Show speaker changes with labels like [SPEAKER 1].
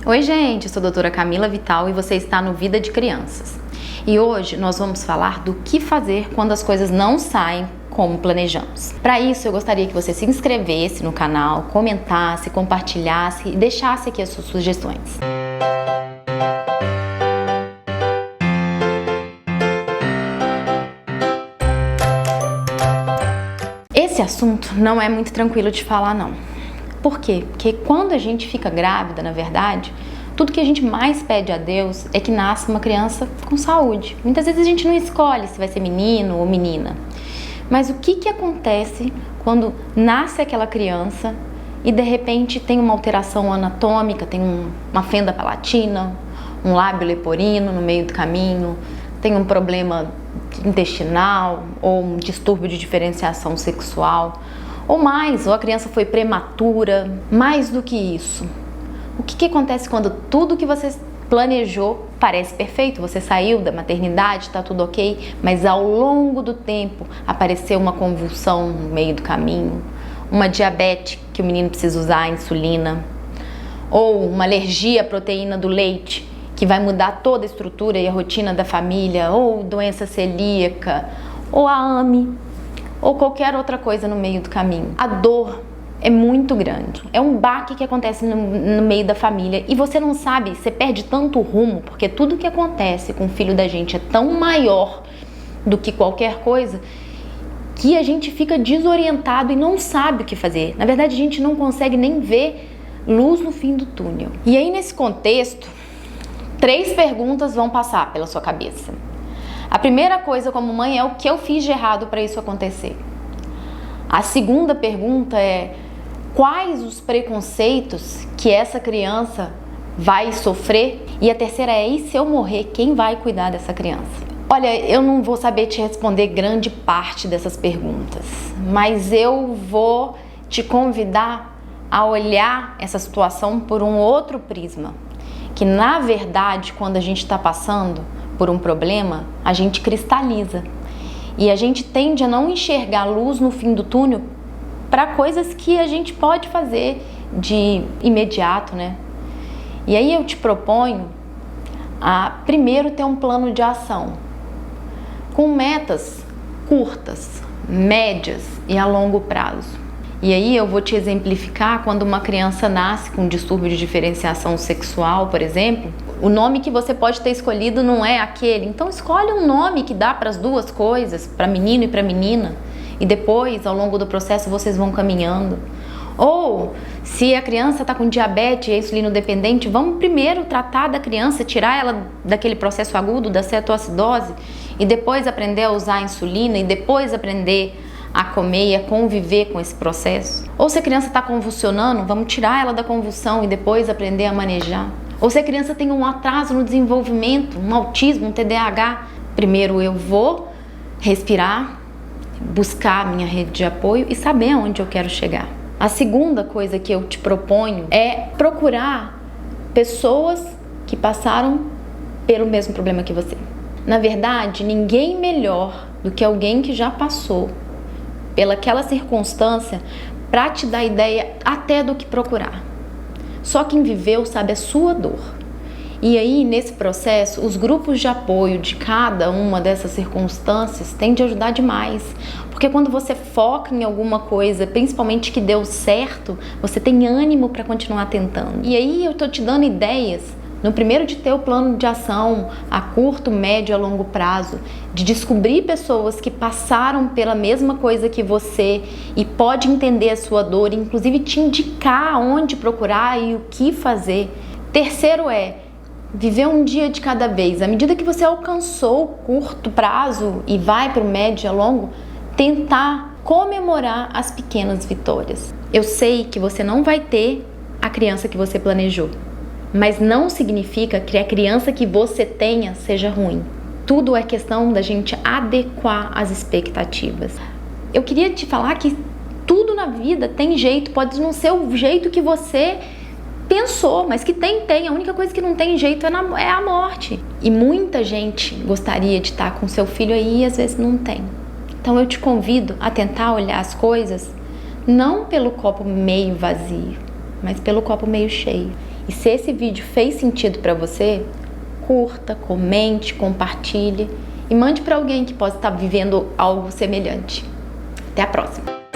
[SPEAKER 1] Oi gente, eu sou a doutora Camila Vital e você está no Vida de Crianças. E hoje nós vamos falar do que fazer quando as coisas não saem como planejamos. Para isso eu gostaria que você se inscrevesse no canal, comentasse, compartilhasse e deixasse aqui as suas sugestões. Esse assunto não é muito tranquilo de falar não. Por quê? Porque quando a gente fica grávida, na verdade, tudo que a gente mais pede a Deus é que nasça uma criança com saúde. Muitas vezes a gente não escolhe se vai ser menino ou menina. Mas o que acontece quando nasce aquela criança e de repente tem uma alteração anatômica, tem uma fenda palatina, um lábio leporino no meio do caminho, tem um problema intestinal ou um distúrbio de diferenciação sexual? Ou a criança foi prematura. Mais do que isso, o que acontece quando tudo que você planejou parece perfeito? Você saiu da maternidade, está tudo ok, mas ao longo do tempo apareceu uma convulsão no meio do caminho, uma diabetes que o menino precisa usar a insulina, ou uma alergia à proteína do leite que vai mudar toda a estrutura e a rotina da família, ou doença celíaca, ou a AME, ou qualquer outra coisa no meio do caminho. A dor é muito grande, é um baque que acontece no meio da família e você não sabe, você perde tanto rumo, porque tudo que acontece com o filho da gente é tão maior do que qualquer coisa, que a gente fica desorientado e não sabe o que fazer. Na verdade, a gente não consegue nem ver luz no fim do túnel. E aí, nesse contexto, 3 perguntas vão passar pela sua cabeça. A primeira coisa como mãe é o que eu fiz de errado para isso acontecer. A segunda pergunta é quais os preconceitos que essa criança vai sofrer? E a terceira é, e se eu morrer, quem vai cuidar dessa criança? Olha, eu não vou saber te responder grande parte dessas perguntas, mas eu vou te convidar a olhar essa situação por um outro prisma. Que na verdade, quando a gente está passando por um problema, a gente cristaliza. E a gente tende a não enxergar luz no fim do túnel para coisas que a gente pode fazer de imediato, né? E aí eu te proponho a primeiro ter um plano de ação com metas curtas, médias e a longo prazo. E aí eu vou te exemplificar quando uma criança nasce com distúrbio de diferenciação sexual, por exemplo, o nome que você pode ter escolhido não é aquele. Então escolhe um nome que dá para as duas coisas, para menino e para menina, e depois, ao longo do processo, vocês vão caminhando. Ou, se a criança está com diabetes e é insulino dependente, vamos primeiro tratar da criança, tirar ela daquele processo agudo da cetoacidose, e depois aprender a usar a insulina, e depois aprender a comer e a conviver com esse processo. Ou se a criança está convulsionando, vamos tirar ela da convulsão e depois aprender a manejar. Ou se a criança tem um atraso no desenvolvimento, um autismo, um TDAH, primeiro eu vou respirar, buscar a minha rede de apoio e saber aonde eu quero chegar. A segunda coisa que eu te proponho é procurar pessoas que passaram pelo mesmo problema que você. Na verdade, ninguém melhor do que alguém que já passou pelaquela circunstância para te dar ideia até do que procurar. Só quem viveu sabe a sua dor. E aí, nesse processo, os grupos de apoio de cada uma dessas circunstâncias têm de ajudar demais. Porque quando você foca em alguma coisa, principalmente que deu certo, você tem ânimo para continuar tentando. E aí eu tô te dando ideias, no primeiro de ter o plano de ação a curto, médio e a longo prazo, de descobrir pessoas que passaram pela mesma coisa que você e pode entender a sua dor, inclusive te indicar onde procurar e o que fazer. Terceiro é viver um dia de cada vez. À medida que você alcançou o curto prazo e vai para o médio e a longo, tentar comemorar as pequenas vitórias. Eu sei que você não vai ter a criança que você planejou, mas não significa que a criança que você tenha seja ruim. Tudo é questão da gente adequar as expectativas. Eu queria te falar que tudo na vida tem jeito, pode não ser o jeito que você pensou, mas que tem. A única coisa que não tem jeito é a morte. E muita gente gostaria de estar com seu filho aí e às vezes não tem. Então eu te convido a tentar olhar as coisas não pelo copo meio vazio, mas pelo copo meio cheio. E se esse vídeo fez sentido para você, curta, comente, compartilhe e mande para alguém que possa estar vivendo algo semelhante. Até a próxima!